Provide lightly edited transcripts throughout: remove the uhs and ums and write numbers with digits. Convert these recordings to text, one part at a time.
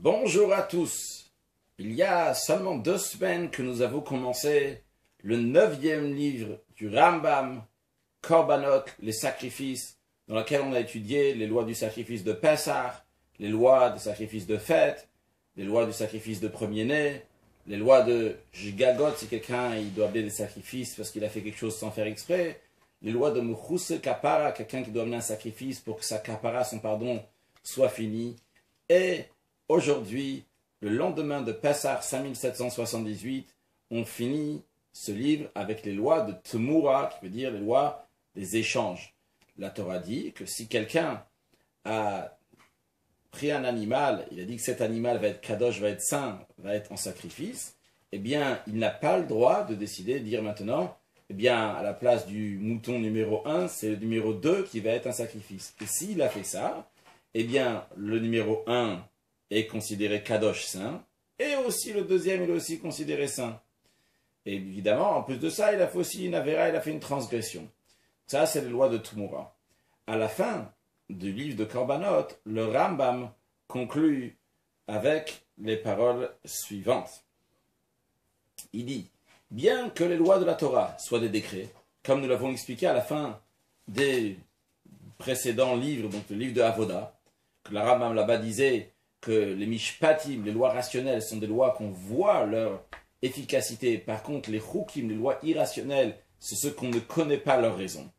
Bonjour à tous. Il y a seulement 2 semaines que nous avons commencé le 9e livre du Rambam, Korbanot, les sacrifices, dans lequel on a étudié les lois du sacrifice de Pessah, les lois du sacrifice de fête, les lois du sacrifice de premier-né, les lois de Jigagot, si quelqu'un il doit amener des sacrifices parce qu'il a fait quelque chose sans faire exprès, les lois de Mechuse Kapara, quelqu'un qui doit amener un sacrifice pour que sa Kapara, son pardon, soit fini. Et aujourd'hui, le lendemain de Pessah 5778, on finit ce livre avec les lois de Temura, qui veut dire les lois des échanges. La Torah dit que si quelqu'un a pris un animal, il a dit que cet animal va être kadosh, va être saint, va être en sacrifice, eh bien, il n'a pas le droit de décider, de dire maintenant, eh bien, à la place du mouton numéro 1, c'est le numéro 2 qui va être un sacrifice. Et s'il a fait ça, eh bien, le numéro 1 est considéré kadosh saint, et aussi le deuxième, il est aussi considéré saint. Et évidemment, en plus de ça, il a fait aussi une avéra, il a fait une transgression. Ça, c'est les lois de Temura. À la fin du livre de Korbanot, le Rambam conclut avec les paroles suivantes. Il dit, bien que les lois de la Torah soient des décrets, comme nous l'avons expliqué à la fin des précédents livres, donc le livre de Avoda, que le Rambam là-bas disait que les mishpatim, les lois rationnelles, sont des lois qu'on voit leur efficacité. Par contre, les chukim, les lois irrationnelles, c'est ceux qu'on ne connaît pas leur raison.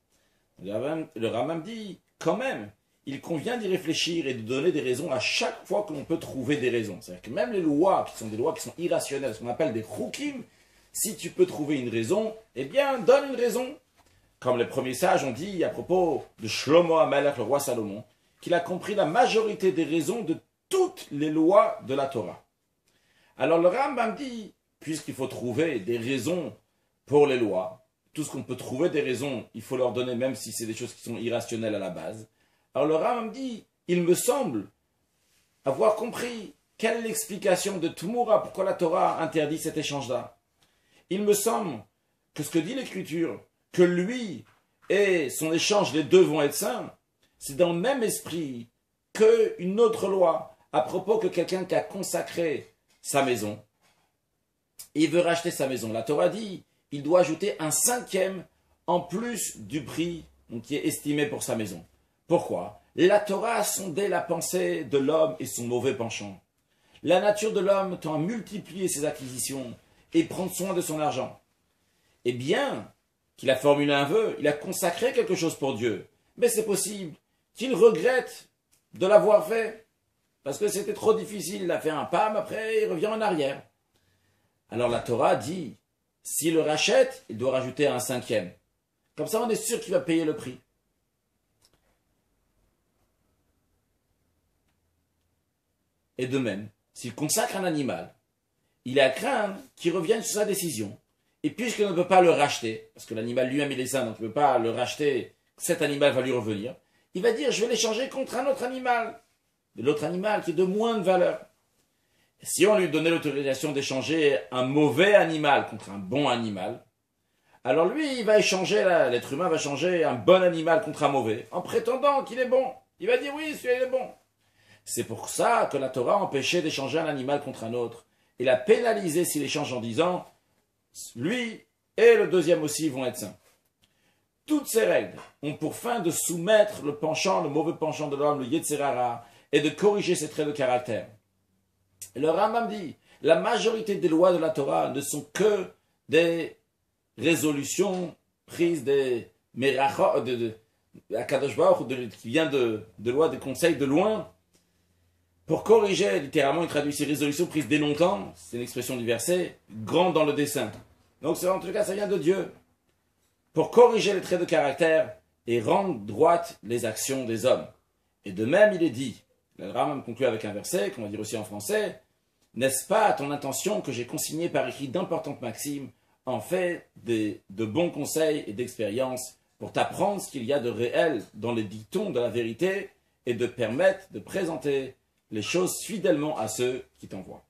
Le Rambam dit, quand même, il convient d'y réfléchir et de donner des raisons à chaque fois que l'on peut trouver des raisons. C'est-à-dire que même les lois qui sont des lois qui sont irrationnelles, ce qu'on appelle des chukim, si tu peux trouver une raison, eh bien, donne une raison. Comme les premiers sages ont dit à propos de Shlomo HaMelech, le roi Salomon, qu'il a compris la majorité des raisons de toutes les lois de la Torah. Alors le Rambam dit, puisqu'il faut trouver des raisons pour les lois, tout ce qu'on peut trouver des raisons, il faut leur donner même si c'est des choses qui sont irrationnelles à la base. Alors le Rambam dit, il me semble avoir compris quelle est l'explication de Temura, pourquoi la Torah interdit cet échange-là. Il me semble que ce que dit l'Écriture, que lui et son échange, les deux vont être saints, c'est dans le même esprit qu'une autre loi, à propos que quelqu'un qui a consacré sa maison, il veut racheter sa maison. La Torah dit, il doit ajouter un 5e en plus du prix donc, qui est estimé pour sa maison. Pourquoi? La Torah a sondé la pensée de l'homme et son mauvais penchant. La nature de l'homme tend à multiplier ses acquisitions et prendre soin de son argent. Et bien qu'il a formulé un vœu, il a consacré quelque chose pour Dieu. Mais c'est possible qu'il regrette de l'avoir fait. Parce que c'était trop difficile, il a fait un pas, mais après il revient en arrière. Alors la Torah dit, s'il le rachète, il doit rajouter un 5e. Comme ça on est sûr qu'il va payer le prix. Et de même, s'il consacre un animal, il est à craindre qu'il revienne sur sa décision. Et puisqu'il ne peut pas le racheter, parce que l'animal lui-même il est saint, donc il ne peut pas le racheter, cet animal va lui revenir, il va dire, je vais l'échanger contre un autre animal. De l'autre animal qui est de moins de valeur. Et si on lui donnait l'autorisation d'échanger un mauvais animal contre un bon animal, alors lui, il va échanger, l'être humain va échanger un bon animal contre un mauvais, en prétendant qu'il est bon. Il va dire oui, celui-là il est bon. C'est pour ça que la Torah empêchait d'échanger un animal contre un autre. Et l'a pénalisé s'il échange en disant, lui et le deuxième aussi vont être saints. Toutes ces règles ont pour fin de soumettre le penchant, le mauvais penchant de l'homme, le Yetzer Hara, et de corriger ses traits de caractère. Et le Rambam dit, la majorité des lois de la Torah ne sont que des résolutions prises des merachot, de Akadosh Baruch Hu, qui vient de lois, des conseils de loin, pour corriger, littéralement, il traduit ces résolutions prises dès longtemps, c'est l'expression du verset, grande dans le dessein. Donc en tout cas, ça vient de Dieu. Pour corriger les traits de caractère et rendre droites les actions des hommes. Et de même, il est dit, le Rambam conclut avec un verset, qu'on va dire aussi en français, « N'est-ce pas à ton intention que j'ai consigné par écrit d'importantes maximes, en fait de bons conseils et d'expérience, pour t'apprendre ce qu'il y a de réel dans les dictons de la vérité et de permettre de présenter les choses fidèlement à ceux qui t'envoient. »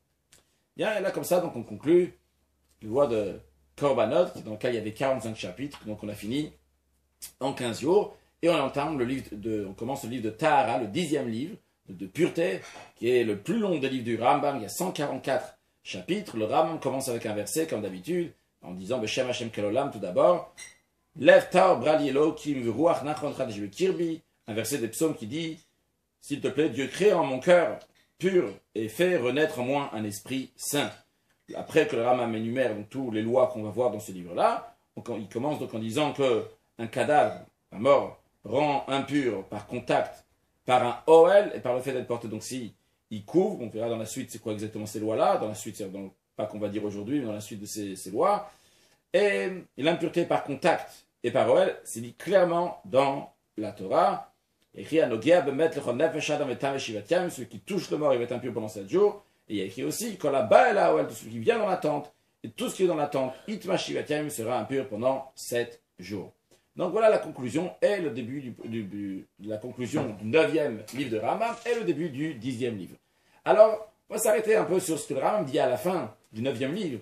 Bien, et là comme ça, donc on conclut le loi de Korbanot, dans lequel il y avait 45 chapitres, donc on a fini en 15 jours, et on entame on commence le livre de Tahara, le 10e livre, de pureté, qui est le plus long des livres du Rambam. Il y a 144 chapitres. Le Rambam commence avec un verset, comme d'habitude, en disant Beshem Hashem Kelolam tout d'abord. Lev Tar Bralielo Kim Ruach Nachon Chadej Kirbi, un verset des psaumes qui dit s'il te plaît, Dieu crée en mon cœur pur et fait renaître en moi un esprit saint. Après que le Rambam énumère donc toutes les lois qu'on va voir dans ce livre-là, il commence donc en disant que un cadavre, un mort, rend impur par contact, par un OL et par le fait d'être porté. Donc si il couvre, on verra dans la suite c'est quoi exactement ces lois-là, dans la suite, c'est pas qu'on va dire aujourd'hui, mais dans la suite de ces lois. Et l'impureté par contact et par OL, c'est dit clairement dans la Torah. Écrit à Nogia, celui qui touche le mort, il va être impur pendant 7 jours. Et il y a écrit aussi, quand la balle à OL, tout ce qui vient dans la tente, et tout ce qui est dans la tente, Itma Shivatayim sera impur pendant 7 jours. Donc voilà la conclusion et le début la conclusion du 9e livre de Rambam et le début du 10e livre. Alors, on va s'arrêter un peu sur ce que le Rambam dit à la fin du 9e livre.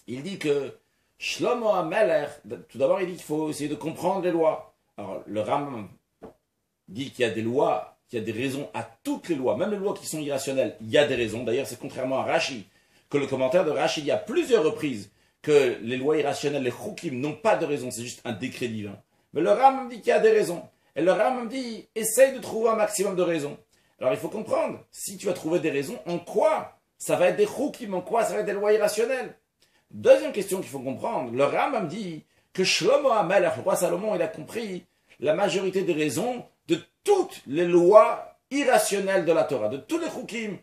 Il dit que Shlomo HaMelech, tout d'abord il dit qu'il faut essayer de comprendre les lois. Alors le Rambam dit qu'il y a des lois, qu'il y a des raisons à toutes les lois, même les lois qui sont irrationnelles, il y a des raisons. D'ailleurs c'est contrairement à Rashi, que le commentaire de Rashi dit à plusieurs reprises que les lois irrationnelles, les chukim, n'ont pas de raison, c'est juste un décret divin. Mais le Rambam dit qu'il y a des raisons. Et le Rambam dit, essaye de trouver un maximum de raisons. Alors il faut comprendre, si tu vas trouver des raisons, en quoi ça va être des chukim, en quoi ça va être des lois irrationnelles. Deuxième question qu'il faut comprendre, le Rambam dit que Shlomo HaMelech, le roi Salomon, il a compris la majorité des raisons de toutes les lois irrationnelles de la Torah, de tous les chukim.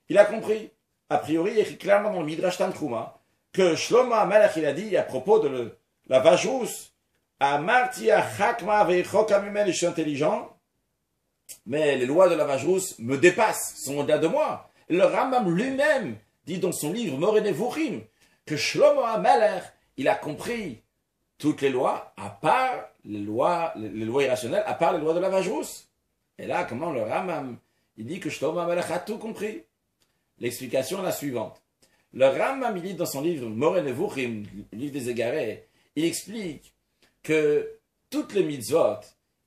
Il a compris. A priori, il écrit clairement dans le Midrash Tanchuma que Shlomo HaMelech, il a dit à propos de la vache rousse, Amartia Chakma Veichokamimel, je suis intelligent, mais les lois de la vache rousse me dépassent, sont au-delà de moi. Et le Rambam lui-même dit dans son livre Moreh Nevuchim que Shlomo HaMelech, il a compris toutes les lois, à part les lois irrationnelles, à part les lois de la vache rousse. Et là, comment le Rambam, il dit que Shlomo HaMelech a tout compris. L'explication est la suivante. Le Rambam, il dit dans son livre Moreh Nevuchim, le livre des égarés, il explique que toutes les mitzvot,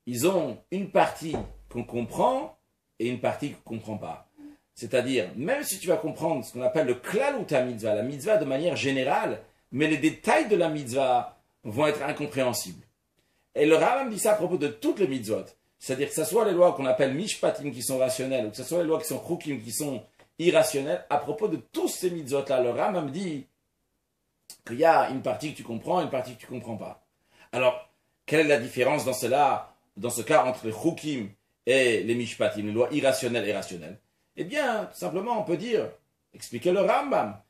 ils ont une partie qu'on comprend et une partie qu'on ne comprend pas. C'est-à-dire, même si tu vas comprendre ce qu'on appelle le klal ou ta mitzvah, la mitzvah de manière générale, mais les détails de la mitzvah vont être incompréhensibles. Et le Rambam dit ça à propos de toutes les mitzvot. C'est-à-dire que ce soit les lois qu'on appelle mishpatim qui sont rationnelles, ou que ce soit les lois qui sont chukim qui sont irrationnelles, à propos de tous ces mitzvot-là, le Rambam dit qu'il y a une partie que tu comprends et une partie que tu ne comprends pas. Alors, quelle est la différence dans ce cas entre les chukim et les mishpatim, les lois irrationnelles et rationnelles? Eh bien, tout simplement, on peut dire, expliquer le Rambam,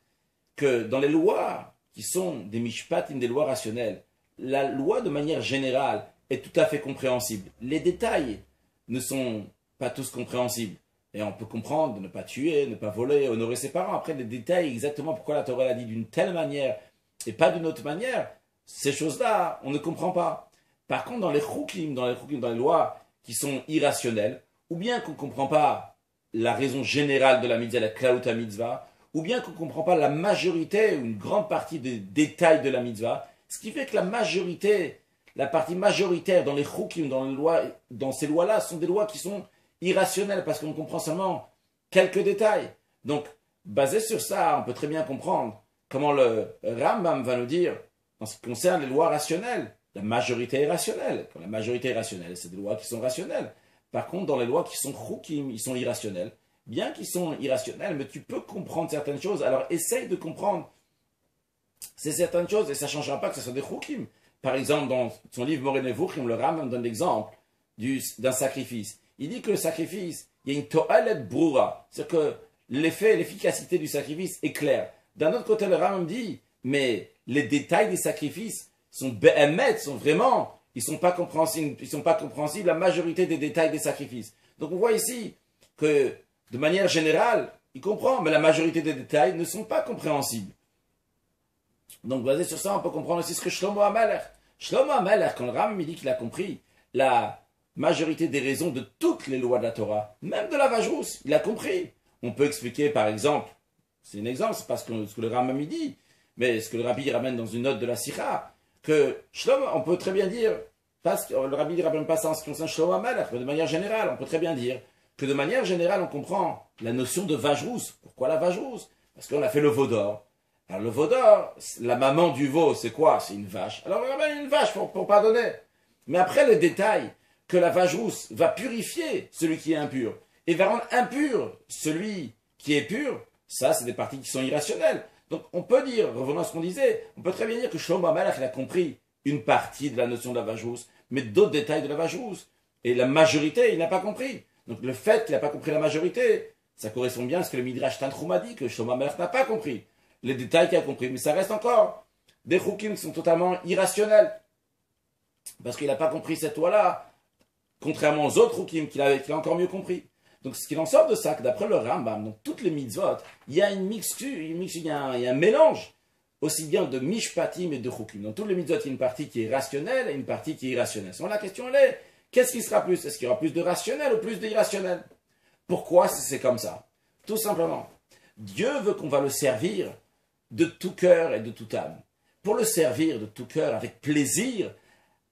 que dans les lois qui sont des mishpatim, des lois rationnelles, la loi de manière générale est tout à fait compréhensible. Les détails ne sont pas tous compréhensibles. Et on peut comprendre de ne pas tuer, ne pas voler, honorer ses parents. Après, les détails, exactement pourquoi la Torah l'a dit d'une telle manière et pas d'une autre manière, ces choses-là, on ne comprend pas. Par contre, dans les chukim, dans les lois qui sont irrationnelles, ou bien qu'on ne comprend pas la raison générale de la mitzvah, la klaut mitzvah, ou bien qu'on ne comprend pas la majorité ou une grande partie des détails de la mitzvah, ce qui fait que la partie majoritaire dans les chukim, dans ces lois-là, sont des lois qui sont irrationnelles, parce qu'on comprend seulement quelques détails. Donc, basé sur ça, on peut très bien comprendre comment le Rambam va nous dire, en ce qui concerne les lois rationnelles, la majorité est rationnelle. Quand la majorité est rationnelle, c'est des lois qui sont rationnelles. Par contre, dans les lois qui sont chukim, ils sont irrationnels. Bien qu'ils sont irrationnels, mais tu peux comprendre certaines choses. Alors, essaye de comprendre ces certaines choses et ça ne changera pas que ce soit des chukim. Par exemple, dans son livre Moreh Nevuchim, le Rambam donne l'exemple d'un sacrifice. Il dit que le sacrifice, il y a une to'alet broura. C'est-à-dire que l'efficacité du sacrifice est claire. D'un autre côté, le Rambam dit, mais les détails des sacrifices sont be'emet, ils sont pas compréhensibles, la majorité des détails des sacrifices. Donc on voit ici que, de manière générale, il comprend, mais la majorité des détails ne sont pas compréhensibles. Donc basé sur ça, on peut comprendre aussi ce que Shlomo HaMelech. Shlomo HaMelech, quand le Rambam dit qu'il a compris la majorité des raisons de toutes les lois de la Torah, même de la vache rousse, il a compris. On peut expliquer par exemple, c'est un exemple, c'est pas ce que le Rambam dit, mais ce que le Rabbi ramène dans une note de la Sikha, que Shlomo, on peut très bien dire, parce que le Rabbi ne ramène pas ça en ce qui concerne Shlomo HaMelech, mais de manière générale, on peut très bien dire que de manière générale, on comprend la notion de vache rousse. Pourquoi la vache rousse? Parce qu'on a fait le veau d'or. Alors le veau d'or, la maman du veau, c'est quoi? C'est une vache. Alors on a une vache pour pardonner. Mais après le détail, que la vache rousse va purifier celui qui est impur et va rendre impur celui qui est pur, ça c'est des parties qui sont irrationnelles. Donc on peut dire, revenons à ce qu'on disait, on peut très bien dire que Shlomo HaMelech il a compris une partie de la notion de la vache rousse, mais d'autres détails de la vache rousse. Et la majorité, il n'a pas compris. Donc le fait qu'il n'a pas compris la majorité, ça correspond bien à ce que le Midrash Tanchum a dit, que Shlomo HaMelech n'a pas compris. Les détails qu'il a compris, mais ça reste encore des choukim qui sont totalement irrationnels. Parce qu'il n'a pas compris cette loi-là, contrairement aux autres choukim qu'il a encore mieux compris. Donc ce qu'il en sort de ça, que d'après le Rambam, dans toutes les mitzvot, il y a une mixture, il y a un mélange, aussi bien de mishpatim et de choukim. Dans toutes les mitzvot, il y a une partie qui est rationnelle et une partie qui est irrationnelle. Sinon la question elle est, qu'est-ce qui sera plus? Est-ce qu'il y aura plus de rationnel ou plus d'irrationnel? Pourquoi c'est comme ça? Tout simplement, Dieu veut qu'on va le servir de tout cœur et de toute âme. Pour le servir de tout cœur, avec plaisir,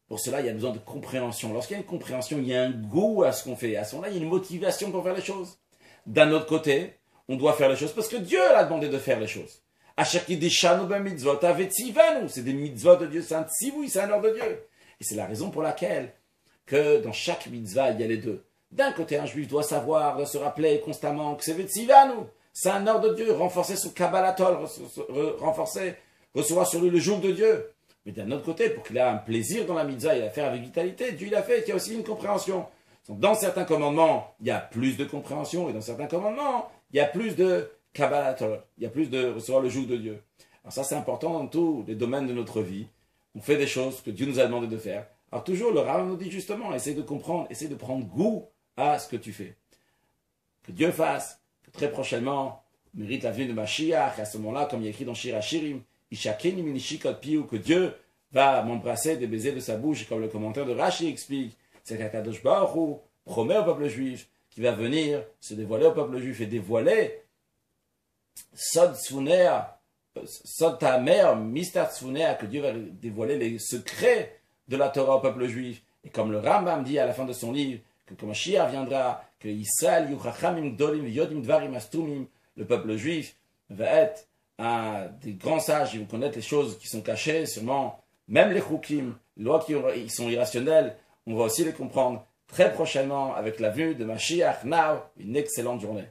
pour cela, il y a besoin de compréhension. Lorsqu'il y a une compréhension, il y a un goût à ce qu'on fait. À ce moment-là, il y a une motivation pour faire les choses. D'un autre côté, on doit faire les choses parce que Dieu l'a demandé de faire les choses. À chaque des mitzvot, c'est des mitzvot de Dieu, c'est un tzivouï, c'est un ordre de Dieu. Et c'est la raison pour laquelle que dans chaque mitzvah, il y a les deux. D'un côté, un juif doit savoir, doit se rappeler constamment que c'est Vetzivanu. C'est un ordre de Dieu, renforcer son Kabbalatol, renforcer, recevoir sur lui le joug de Dieu. Mais d'un autre côté, pour qu'il ait un plaisir dans la mitzvah et la faire avec vitalité, Dieu il a fait qu'il y a aussi une compréhension. Donc, dans certains commandements, il y a plus de compréhension, et dans certains commandements, il y a plus de Kabbalatol, il y a plus de recevoir le joug de Dieu. Alors ça, c'est important dans tous les domaines de notre vie. On fait des choses que Dieu nous a demandé de faire. Alors toujours, le Rav nous dit justement, essaye de comprendre, essaye de prendre goût à ce que tu fais. Que Dieu fasse, que très prochainement, on mérite la venue de Mashiach, et à ce moment-là, comme il y a écrit dans Shir HaShirim, Ishakeni minishikot piou, que Dieu va m'embrasser des baisers de sa bouche, et comme le commentaire de Rashi explique, c'est qu'Akadosh Baruch Hu promet au peuple juif qu'il va venir se dévoiler au peuple juif et dévoiler Sod Tzvunea, Sod Tamer, Mistar Tzvunea, que Dieu va dévoiler les secrets de la Torah au peuple juif. Et comme le Rambam dit à la fin de son livre, que comme Mashiach viendra, que Israël Yuchachamim Gdolim Yodim Dvarim Astumim, le peuple juif va être un des grands sages, ils vont connaître les choses qui sont cachées, sûrement, même les choukim, les lois qui sont irrationnelles, on va aussi les comprendre très prochainement avec la venue de Mashiach. Now, une excellente journée.